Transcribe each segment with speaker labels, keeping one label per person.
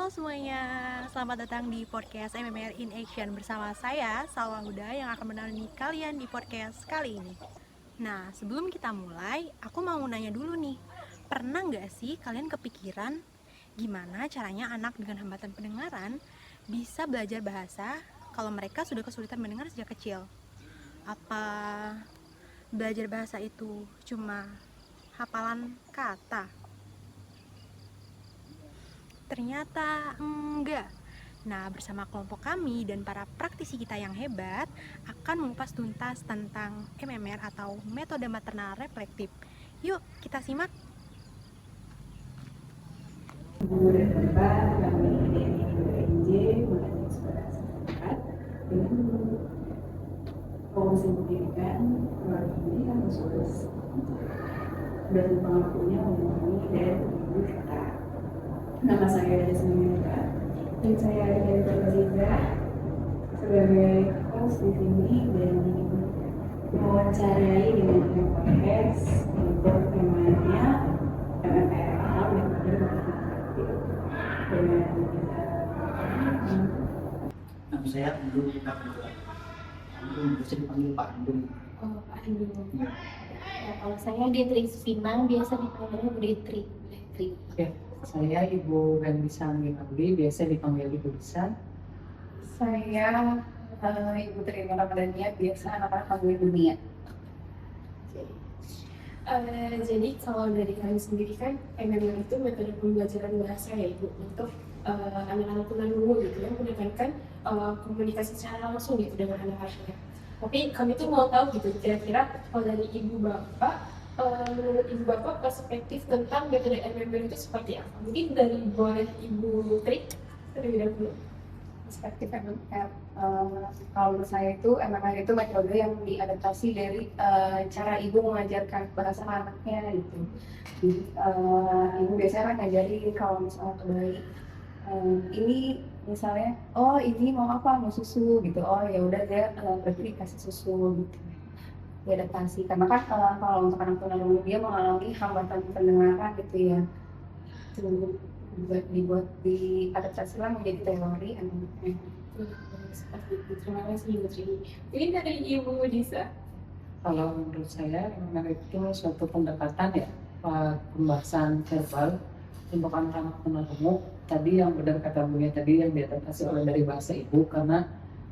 Speaker 1: Halo semuanya, selamat datang di podcast MMR in Action bersama saya, Salwa Huda, yang akan menemani kalian di podcast kali ini. Nah, sebelum kita mulai, aku mau nanya dulu nih, pernah nggak sih kalian kepikiran gimana caranya anak dengan hambatan pendengaran bisa belajar bahasa kalau mereka sudah kesulitan mendengar sejak kecil? Apa belajar bahasa itu cuma hafalan kata? Ternyata enggak. Nah, bersama kelompok kami dan para praktisi kita yang hebat akan mengupas tuntas tentang MMR atau metode maternal reflektif. Yuk, kita simak.
Speaker 2: Ibu dan Bapak, kami dari INJ mengajak saudara setempat dengan promosi pendidikan luar pendidikan khusus dan pengakunya mengenai dari ibu kita. Nama saya Desi Mira dan saya dari Ziza sebagai host di sini dan mewawancarai dengan podcast untuk temanya MMR atau metode dengan
Speaker 3: Nama saya Andung Kapura. Andung bisa dipanggil Pak Andung.
Speaker 4: Oh, Pak Andung.
Speaker 3: Ya.
Speaker 4: Ya, kalau saya Detri Sufina, biasa dipanggilnya Bu Detri.
Speaker 5: Ya, saya Ibu Renisa Angginabdi, biasa dipanggil Ibu Lisa.
Speaker 2: saya Ibu Trina Ramadhania, biasa anak-anak panggil dunia.
Speaker 4: Jadi kalau dari kami sendiri kan MMR itu metode pembelajaran bahasa ya Ibu untuk anak-anak tunarungu gitu yang menekankan komunikasi secara langsung gitu dengan anak-anaknya. Tapi kami tuh mau tahu gitu kira-kira kalau dari Ibu Bapak, menurut Ibu Bapak perspektif tentang metode MMR itu seperti apa? Mungkin dari boleh Ibu Tri terlebih dahulu.
Speaker 2: Perspektif MMR, kalau menurut saya itu MMR itu metode yang diadaptasi dari cara ibu mengajarkan bahasa anaknya gitu. Jadi, ibu biasanya kan ngajari kalau misalnya ke bayi, ini misalnya, oh ini mau apa, mau susu gitu, oh ya udah dia berarti dikasih susu gitu. Diadaptasi karena kan kalau untuk anak tunarungu dia mengalami hambatan pendengaran gitu ya. Itu dibuat diadaptasi lah menjadi teori MMR.
Speaker 4: Seperti itu. Terima kasih Ibu Tri. Mungkin dari Ibu Disa.
Speaker 5: Kalau menurut saya, MMR itu suatu pendekatan ya, pembahasan verbal untuk anak-anak tunarungu. Tadi yang benar kata Buya tadi yang diadaptasi oleh dari bahasa ibu, karena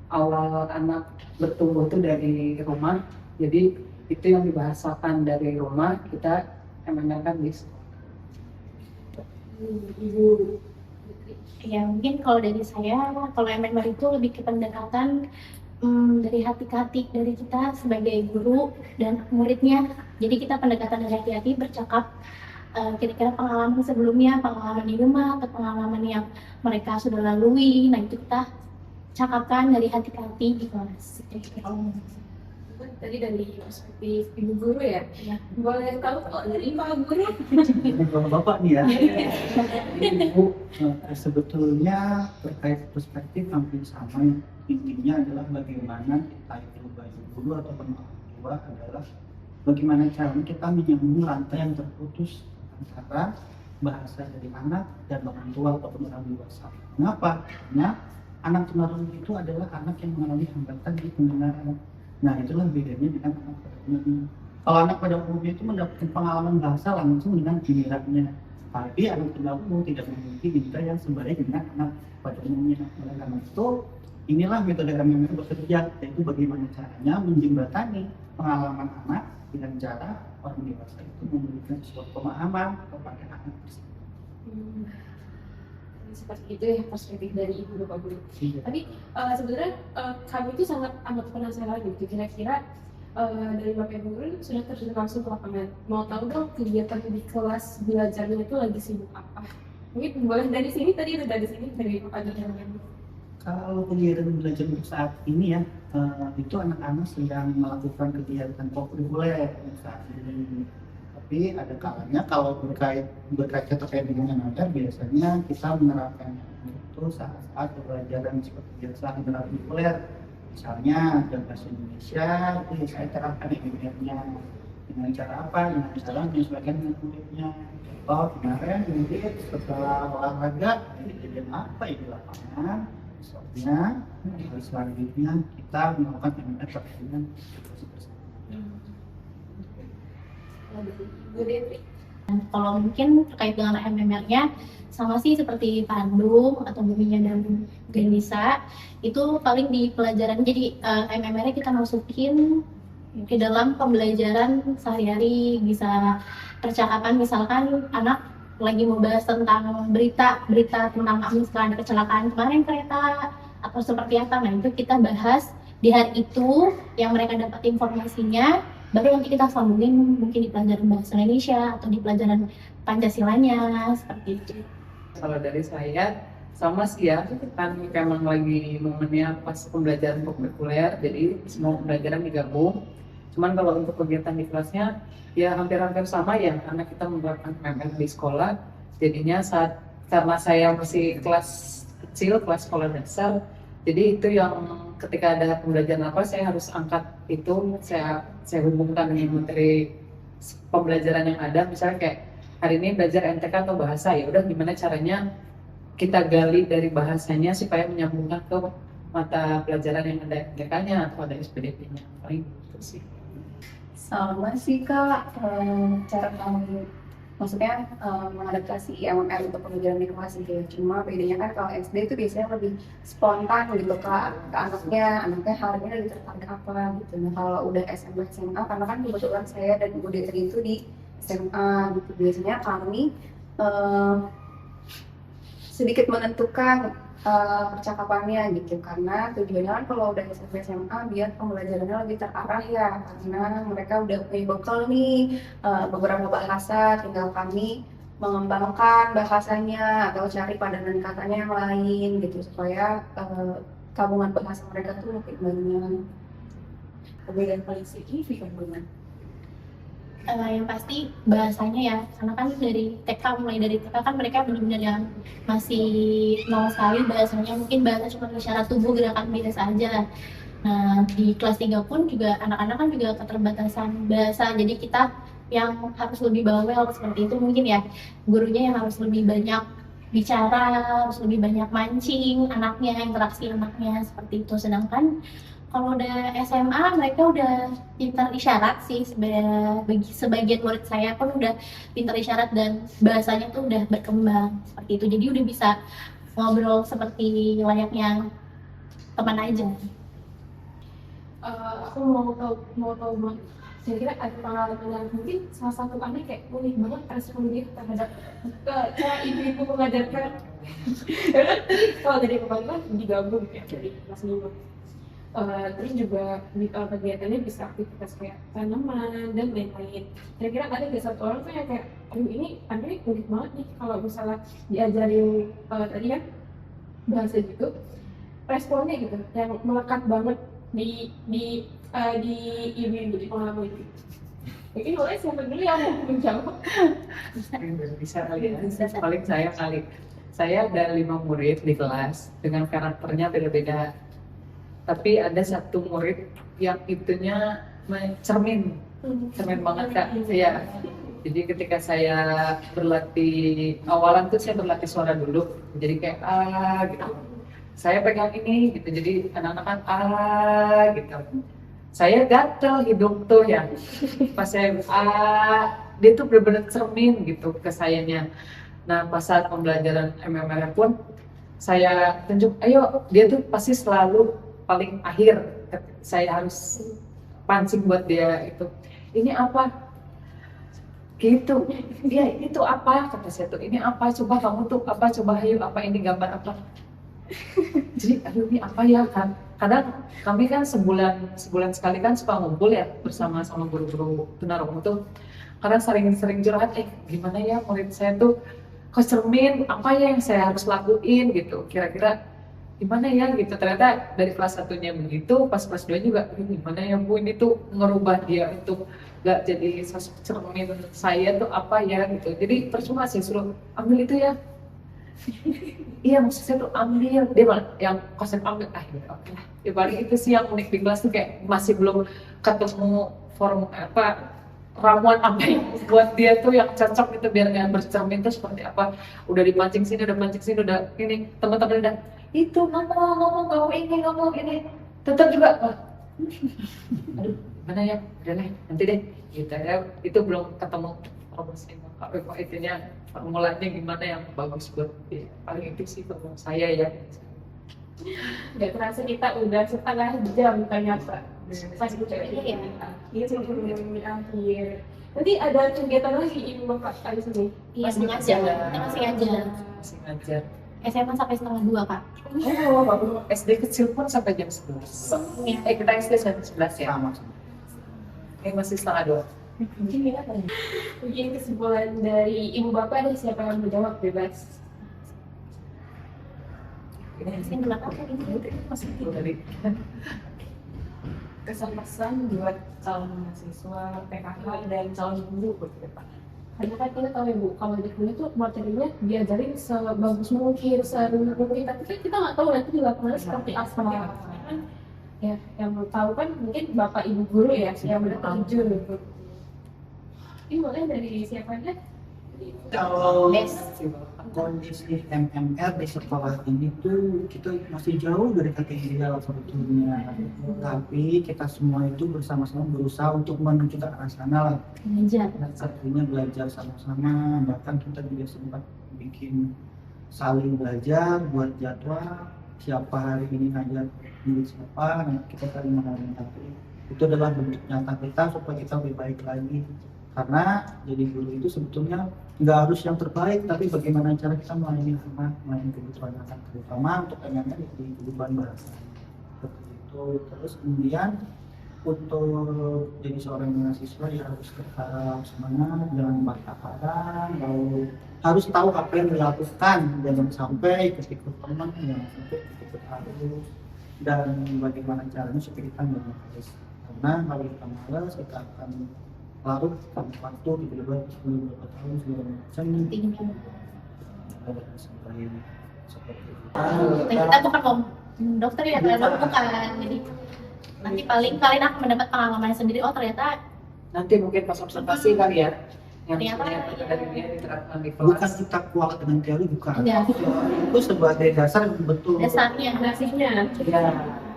Speaker 5: awal anak bertumbuh itu dari rumah, jadi itu yang dibahasakan dari rumah, kita MMR kan bisa.
Speaker 4: Ibu. Ya mungkin kalau dari saya, kalau MMR itu lebih ke pendekatan dari hati ke hati dari kita sebagai guru dan muridnya. Jadi kita pendekatan dari hati-hati bercakap kira-kira pengalaman sebelumnya, pengalaman di rumah atau pengalaman yang mereka sudah lalui. Nah itu kita cakapkan dari hati ke hati gitu Mas. Tadi dari perspektif ibu guru ya. Boleh tahu kok dari Pak Guru?
Speaker 3: Bapak nih ya. Ibu sebetulnya terkait perspektif hampir sama. Intinya adalah bagaimana kita itu baik guru ataupun orang tua adalah bagaimana caranya kita menyambung rantai yang terputus antara bahasa dari anak dan orang tua ataupun orang dewasa. Kenapa? Karena anak tunarungu itu adalah anak yang mengalami hambatan di pendengaran. Nah, itulah bedanya dengan anak pada umumnya. Kalau anak pada umumnya itu mendapatkan pengalaman bahasa langsung dengan gilirannya. Tapi anak tunarungu tidak memiliki indera yang sebaik dengan anak pada umumnya. Oleh karena itu, inilah metode MMR bekerja, yaitu bagaimana caranya menjembatani pengalaman anak dengan cara orang dewasa itu memberikan sebuah pemahaman kepada anak tersebut.
Speaker 4: Seperti itu ya perspektif dari Ibu Bapak Guru. Tapi sebenarnya kami itu sangat amat penasaran gitu kira-kira dari Bapak Ibu Guru sudah terjun langsung ke lapangan. Mau tahu dong kegiatan di kelas belajarnya itu lagi sibuk apa? Mungkin boleh dari sini tadi udah dari sini dari Bapak Guru.
Speaker 3: Kalau kegiatan belajar untuk saat ini ya, itu anak-anak sedang melakukan kegiatan kokurikuler saat ini. Tapi ada kalanya kalau berkaca terkait dengan MMR, biasanya kita menerapkan itu saat pembelajaran seperti biasa ekstrakurikuler. Misalnya ada bahasa Indonesia, itu saya terapkan MMR-nya. Dengan cara apa? Dengan cara menyesuaikan dengan kulitnya. Oh, kemarin mungkin setelah olahraga kejadian apa ya di lapangan? Soalnya selanjutnya kita melakukan MMR terkait dengan situasi tersebut.
Speaker 4: Kalau mungkin terkait dengan MMR-nya sama sih seperti Pandu atau Buminya dan Genisa, itu paling di pelajaran. Jadi MMR-nya kita masukin ke dalam pembelajaran sehari-hari, bisa percakapan, misalkan anak lagi mau bahas tentang berita tentang misalkan ada kecelakaan kemarin kereta atau seperti apa, nah itu kita bahas di hari itu yang mereka dapat informasinya, baru nanti kita sambungin mungkin di pelajaran bahasa Indonesia atau di pelajaran Pancasilanya, seperti itu.
Speaker 5: Kalau dari saya sama sih ya, kan memang lagi momennya pas pembelajaran kurikuler, jadi semua pembelajaran digabung. Cuman kalau untuk kegiatan di kelasnya ya hampir-hampir sama ya, karena kita menerapkan MMR di sekolah. Jadinya karena saya masih kelas kecil, kelas sekolah dasar, jadi itu yang ketika ada pembelajaran apa saya harus angkat itu, saya hubungkan dengan materi pembelajaran yang ada. Misalnya kayak hari ini belajar MTK atau bahasa, ya udah gimana caranya kita gali dari bahasanya supaya menyambungkan ke mata pelajaran yang ada MTK-nya atau ada SPDP-nya. Paling gitu sih.
Speaker 2: Sama sih Kak, cara kami maksudnya mengadaptasi MMR untuk pembelajaran di kelas gitu ya. Cuma bedanya kan kalau SD itu biasanya lebih spontan gitu Kak, ke anaknya hari ini lagi tertarik apa gitu. Nah kalau udah SMA, karena kan kebetulan saya dan Bu Detri itu di SMA gitu, biasanya kami sedikit menentukan percakapannya gitu, karena tujuannya kan kalau udah SMP SMA biar pembelajarannya lebih terarah ya, karena mereka udah punya bekal nih beberapa bahasa, tinggal kami mengembangkan bahasanya atau cari padanan katanya yang lain gitu supaya tabungan bahasa mereka tuh makin banyak. Perbedaan paling signifikan benar.
Speaker 4: Yang pasti bahasanya ya, karena kan dari TK, mulai dari TK kan mereka benar-benar yang masih nol sekali bahasanya, mungkin bahasa cuma isyarat tubuh, gerakan biasa aja. Nah di kelas 3 pun juga anak-anak kan juga keterbatasan bahasa, jadi kita yang harus lebih bawel seperti itu mungkin ya, gurunya yang harus lebih banyak bicara, harus lebih banyak mancing anaknya, interaksi anaknya seperti itu. Sedangkan kalau udah SMA mereka udah pintar isyarat sih, sebagian murid saya pun udah pintar isyarat dan bahasanya tuh udah berkembang seperti itu, jadi udah bisa ngobrol seperti layaknya teman aja.
Speaker 6: Aku mau tahu banget. Saya kira ada pengalaman yang mungkin salah satu aneh kayak unik banget respon dia terhadap cara ibu-ibu mengajarkan. Kalau dari kemarin digabung ya dari kelas 5. Terus juga kegiatannya bisa aktivitas kayak tanaman dan lain-lain. Kira-kira ada nggak satu orang tuh yang kayak, aduh ini Andre unik banget nih kalau misalnya diajarin tadi kan bahasa gitu, responnya gitu yang melekat banget di ibu-ibu di pengalaman itu. Mungkin boleh siapa dulu yang mau menjawab?
Speaker 5: Bisa kali ya. Paling saya ada 5 murid di kelas dengan karakternya beda-beda. Tapi ada satu murid yang itunya cermin banget Kak. Ya. Jadi ketika saya berlatih, awalan tuh saya berlatih suara dulu, jadi kayak gitu. Saya pegang ini gitu, jadi anak-anak kan gitu. Saya gatel hidung tuh ya, pas saya dia tuh benar-benar cermin gitu ke sayanya. Nah pas saat pembelajaran MMR pun saya tunjuk, ayo dia tuh pasti selalu paling akhir, saya harus pancing buat dia itu. Ini apa? Gitu. Dia itu apa? Kata saya tuh, ini apa? Coba kamu tuh apa? Coba ayo apa ini gambar apa? Jadi aduh ini apa ya kan? Kadang kami kan sebulan sekali kan suka ngumpul ya bersama sama guru-guru tunarungu tuh. Kadang sering curhat, gimana ya murid saya tuh kok cermin, apa ya yang saya harus lakuin gitu. Kira-kira gimana ya gitu. Ternyata dari kelas 1-nya begitu, pas kelas 2 juga gimana ya Bu, ini tuh ngerubah dia untuk gak jadi sosok cermin saya tuh apa ya gitu. Jadi percuma sih suruh ambil itu ya. Iya maksud saya tuh ambil, dia malah yang konsep ambil, oke lah. Ya paling itu sih yang unik di kelas tuh, kayak masih belum ketemu forum apa ramuan apa yang buat dia tuh yang cocok gitu biar nggak bercermin tuh seperti apa. Udah dipancing sini, udah ini teman-teman udah itu ngomong ini tetap juga aduh mana ya udah deh nanti deh gitu ya, itu belum ketemu promosi kok itunya formulanya gimana yang bagus buat dia. Paling itu sih kalau saya ya.
Speaker 6: Nggak terasa kita udah setengah jam ternyata pas bicara ini. Iya sebelum akhir. Nanti ada kegiatan lagi ibu bapak kali sini.
Speaker 4: Iya, sengaja. Kita masih ngajar.
Speaker 5: Masih ngajar.
Speaker 4: SMA sampai setengah 2, Kak.
Speaker 5: Oh, bagus. SD kecil pun sampai jam 11.
Speaker 4: Iya.
Speaker 5: Kita SD sampai 11 ya.
Speaker 3: Sama.
Speaker 5: Ini masih setengah 2.
Speaker 6: Mungkin apa nih? Mungkin kesimpulan dari ibu bapak ada siapa yang menjawab bebas.
Speaker 4: Masih belakang ini.
Speaker 5: Masih dari
Speaker 6: Kesan-pesan buat calon mahasiswa PKK dan calon guru buat depan. Karena kan kita tahu ya Bu, kalau di kuliah tuh materinya diajarin sebagus mungkin, serendah mungkin, tapi kan kita nggak tahu nanti di lapangan seperti apa. Kan, ya, yang mau tahu kan mungkin bapak ibu guru ya yang udah terjun gitu. Ini mulai dari siapa aja?
Speaker 3: Kalau
Speaker 4: Des.
Speaker 3: kondisi MMR di sekolah ini tuh kita masih jauh dari kata ideal sebetulnya, tapi kita semua itu bersama-sama berusaha untuk menuju ke arah sana lah.
Speaker 4: Ngajar.
Speaker 3: Artinya belajar sama-sama, bahkan kita juga sempat bikin saling belajar buat jadwal siapa hari ini ngajar milik siapa, nanti kita saling menghadapi. Itu adalah bentuk nyata kita supaya kita lebih baik lagi. Karena jadi guru itu sebetulnya nggak harus yang terbaik, tapi bagaimana cara kita melayani anak, melayani kebutuhan anak, terutama untuk anak-anak di kehidupan bahasa. Seperti itu. Terus kemudian untuk jadi seorang mahasiswa ya harus tetap semangat, jangan patah parah, lalu harus tahu apa yang dilakukan, jangan sampai ketikut teman, jangan sampai ketikut arus, dan bagaimana caranya supaya kita nggak malas. Karena kalau kita malas, kita akan larut waktu tiba-tiba beberapa tahun segala macam sampai seperti itu.
Speaker 4: Kita bukan dokter ya, ternyata bukan. Jadi nanti paling kalian akan mendapat pengalaman sendiri. Oh ternyata
Speaker 5: nanti mungkin pas observasi kali ya yang
Speaker 4: Ternyata
Speaker 5: sebenarnya dari dia diterapkan di
Speaker 3: Bukan
Speaker 5: kelas.
Speaker 3: kita kuat dengan teori, bukan.
Speaker 4: Enggak.
Speaker 3: Teori itu sebagai dasar yang betul.
Speaker 4: dasarnya
Speaker 6: Nasibnya.
Speaker 5: Ya,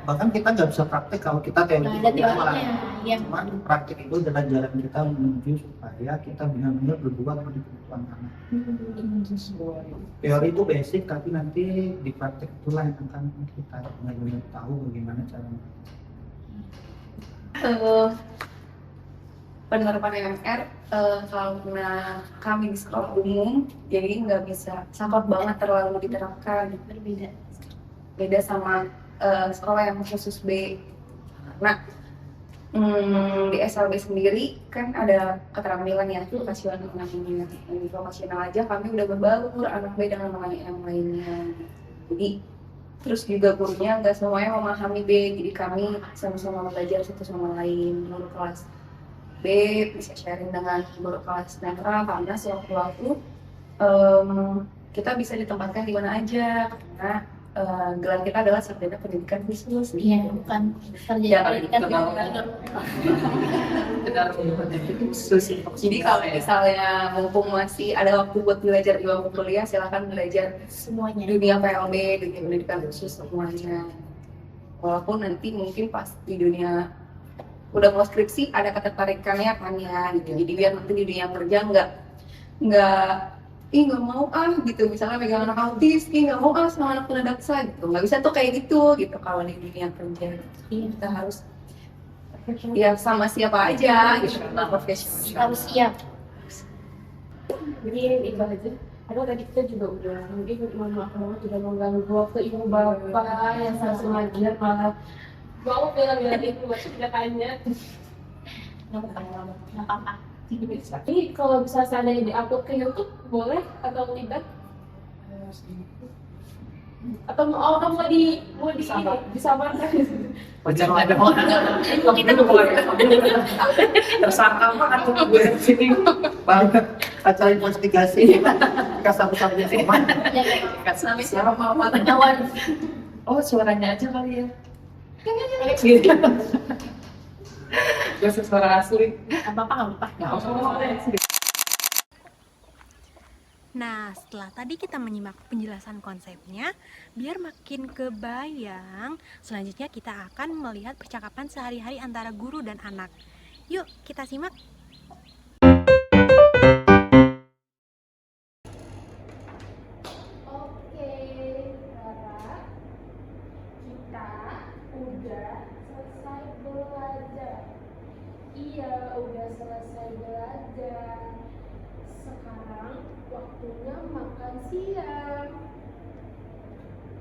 Speaker 3: Bahkan kita nggak bisa praktek kalau kita teori.
Speaker 4: nggak ada teorinya. Ya.
Speaker 3: Cuman praktek itu adalah jalan kita menuju supaya kita benar-benar berbuat untuk kebutuhan anak. Teori itu basic, tapi nanti di praktek itulah yang akan kita benar-benar tahu bagaimana caranya.
Speaker 2: Penerapan MMR karena kami di sekolah umum jadi nggak bisa sakot banget terlalu diterapkan,
Speaker 4: Berbeda.
Speaker 2: beda sama sekolah yang khusus B. Karena di SLB sendiri kan ada keterampilan ya vokasional namanya. Di vokasional aja kami udah berbaur anak B dengan anak yang lainnya. Jadi terus juga gurunya nggak semuanya memahami B, jadi kami sama-sama belajar satu sama lain. Guru kelas B bisa sharing dengan guru kelas netral karena sewaktu-waktu kita bisa ditempatkan di mana aja karena gelar kita adalah sarjana pendidikan khusus.
Speaker 4: Iya, bukan sarjana
Speaker 5: Jangan
Speaker 4: pendidikan.
Speaker 5: dikenal. benar itu khusus.
Speaker 2: Jadi kalau misalnya mumpung masih ada waktu buat belajar di bangku kuliah, silakan belajar
Speaker 4: Semuanya.
Speaker 2: dunia PLB, dunia pendidikan khusus semuanya. Walaupun nanti mungkin pas di dunia udah mau skripsi ada ketertarikannya kan ya gitu. Jadi biar nanti di dunia kerja nggak mau gitu, misalnya pegang anak autis, nggak mau sama anak tunadaksa gitu, nggak bisa tuh kayak gitu kalau di dunia kerja.
Speaker 4: Iya.
Speaker 2: Kita harus ya sama siapa aja gitu, profesional.
Speaker 4: Harus siap.
Speaker 6: Jadi itu aja. Ada tadi kita juga udah mungkin mohon maaf banget udah mengganggu waktu ibu bapak yang seharusnya ngajar malah mau bela-belain ibu bapak tindakannya.
Speaker 4: Nggak apa-apa.
Speaker 6: Ini kalau bisa seandainya di-upload ke YouTube boleh atau tidak? Atau mau disamarkan?
Speaker 5: Jangan ada orang itu mulai tersangka banget tuh gue di sini
Speaker 3: Banget acara investigasi kita satu-satunya sama.
Speaker 5: kasih siapa mama
Speaker 4: Ketahuan.
Speaker 5: oh suaranya aja kali ya Bahasa suara asli.
Speaker 4: Apa-apa.
Speaker 1: Nah, setelah tadi kita menyimak penjelasan konsepnya, biar makin kebayang, selanjutnya kita akan melihat percakapan sehari-hari antara guru dan anak. Yuk, kita simak.
Speaker 6: Oke, Rara, kita udah selesai belajar. Iya, udah selesai belajar. Sekarang waktunya makan siang.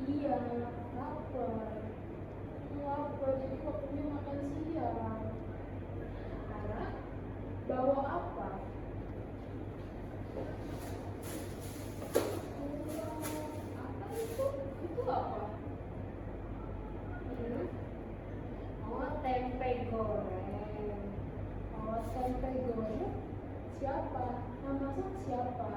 Speaker 6: Iya, lapar. Lapar, jadi waktunya makan siang. Rara, bawa apa? Apa itu? Itu apa? Hmm? Oh, tempe goreng. Oh, tempe goreng. Siapa? Yang masak siapa?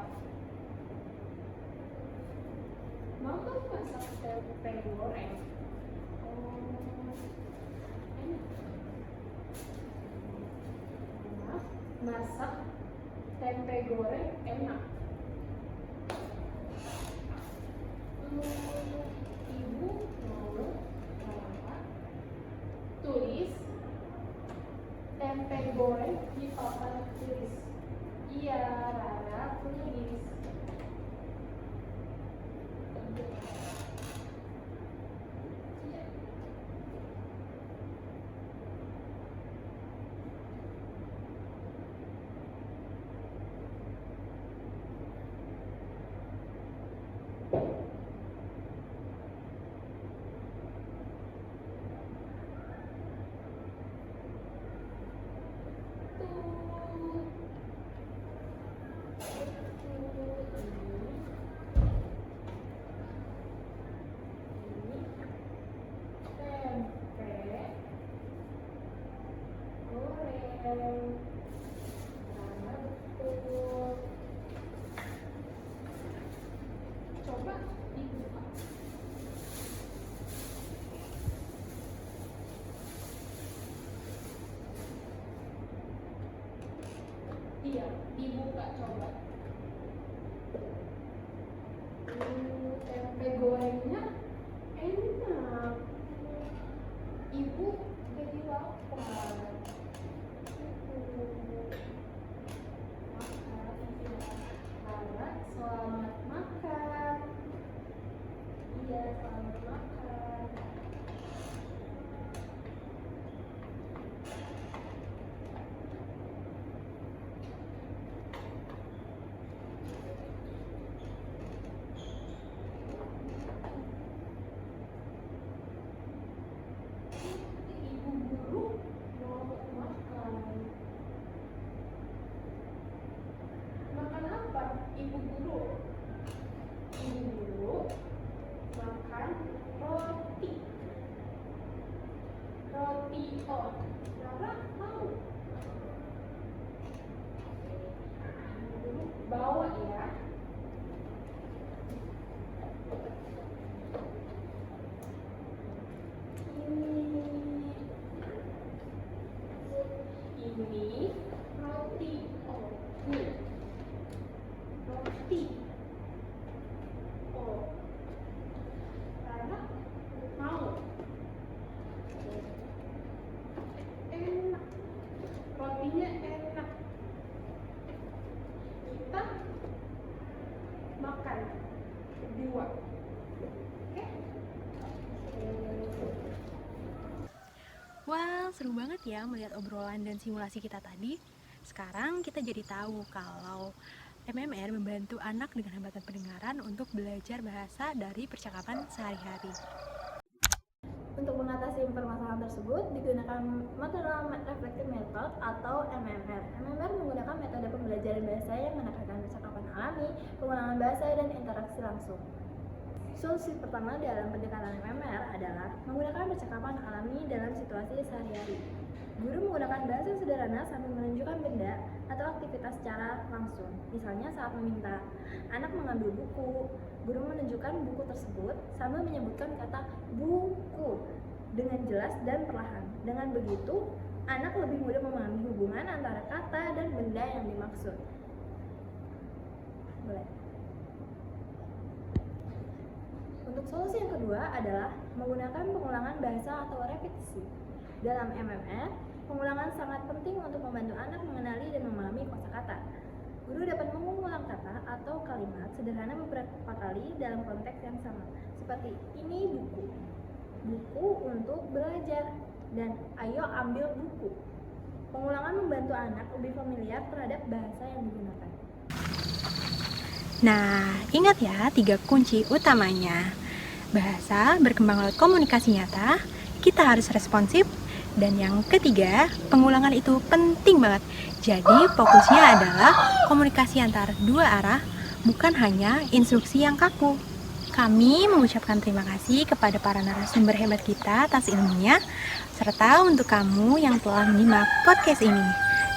Speaker 6: Mama masak tempe goreng. Oh, enak. Mama masak tempe goreng enak. Ibu mau Rara tulis tempe goreng di papan tulis. Iya, Rara tulis. Coba dibuka. Iya, dibuka coba. Tempe gorengnya enak. Ibu jadi lapar. Makan, selamat makan. Iya, selamat makan. Ibu guru mau makan. Makan apa, Ibu guru? Ibu guru makan roti. Roti oh, Rara mau. Ibu guru bawa ya. Ini roti oh, nih. Roti oh, Rara mau. Enak, rotinya enak. Kita makan berdua. Oke?
Speaker 1: Wah, seru banget ya melihat obrolan dan simulasi kita tadi. Sekarang kita jadi tahu kalau MMR membantu anak dengan hambatan pendengaran untuk belajar bahasa dari percakapan sehari-hari.
Speaker 7: Untuk mengatasi permasalahan tersebut digunakan Maternal Reflective Method atau MMR. MMR menggunakan metode pembelajaran bahasa yang menekankan percakapan alami, pengulangan bahasa, dan interaksi langsung. Solusi pertama dalam pendekatan MMR adalah menggunakan percakapan alami dalam situasi sehari-hari. Guru menggunakan bahasa sederhana sambil menunjukkan benda atau aktivitas secara langsung. Misalnya saat meminta anak mengambil buku, guru menunjukkan buku tersebut sambil menyebutkan kata buku dengan jelas dan perlahan. Dengan begitu, anak lebih mudah memahami hubungan antara kata dan benda yang dimaksud. Boleh. Untuk solusi yang kedua adalah menggunakan pengulangan bahasa atau repetisi. Dalam MMR, pengulangan sangat penting untuk membantu anak mengenali dan memahami kosakata. Guru dapat mengulang kata atau kalimat sederhana beberapa kali dalam konteks yang sama, seperti ini buku, buku untuk belajar, dan ayo ambil buku. Pengulangan membantu anak lebih familiar terhadap bahasa yang digunakan.
Speaker 1: Nah, ingat ya 3 kunci utamanya. Bahasa berkembang lewat komunikasi nyata, kita harus responsif, dan yang ketiga, pengulangan itu penting banget. Jadi fokusnya adalah komunikasi antar 2 arah, bukan hanya instruksi yang kaku. Kami mengucapkan terima kasih kepada para narasumber hebat kita atas ilmunya, serta untuk kamu yang telah menyimak podcast ini.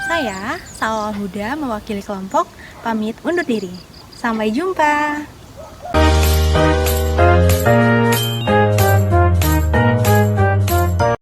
Speaker 1: Saya, Salwa Huda, mewakili kelompok, pamit undur diri. Sampai jumpa.